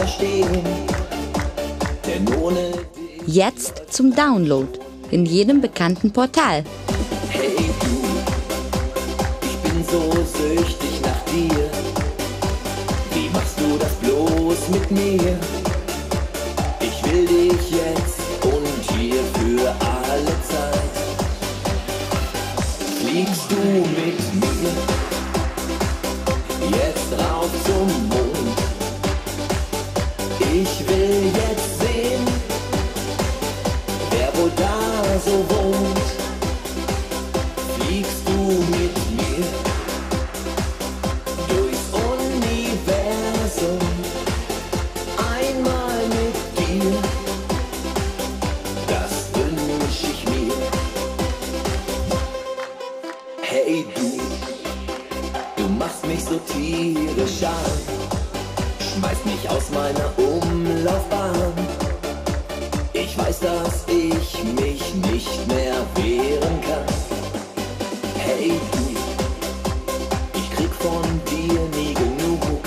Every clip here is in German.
verstehen, denn ohne dich. Jetzt zum Download in jedem bekannten Portal. Hey du, ich bin so süchtig nach dir. Wie machst du das bloß mit mir? Ich will dich jetzt und hier für alle Zeit. Fliegst du mit mir jetzt rauf zum Mond? Ich will jetzt sehen, wer wohl da so wohnt. Fliegst du mit mir durchs Universum, einmal mit dir, das wünsch ich mir. Hey du machst mich so tierisch an, schmeißt mich aus meiner Umlaufbahn. Ich weiß, dass ich mich nicht mehr wehren kann. Hey du, ich krieg von dir nie genug,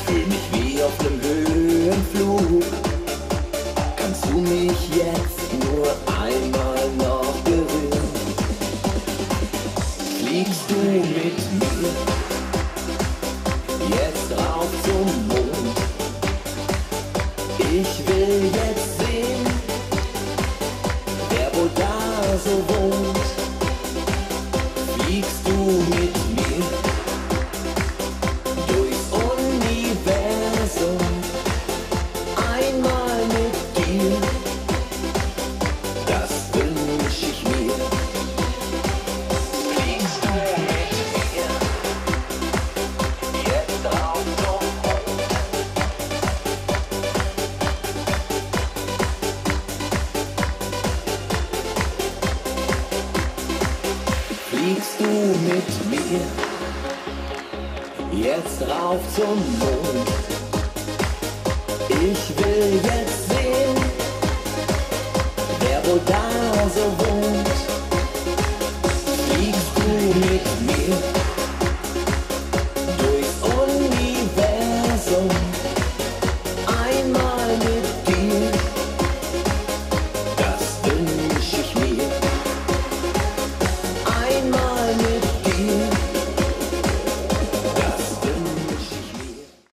fühl mich wie auf nem Höhenflug. Kannst du mich jetzt nur einmal noch berühren? Fliegst du mit mir jetzt rauf zum Mond? Ich will jetzt sehen, wer wohl da so wohnt. Fliegst du mit mir durchs Universum, einmal mit dir, das wünsch ich mir. Fliegst du mit mir jetzt rauf zum Mond? Fliegst du mit mir jetzt rauf zum Mond? Ich will jetzt sehen, wer wohl da so wohnt.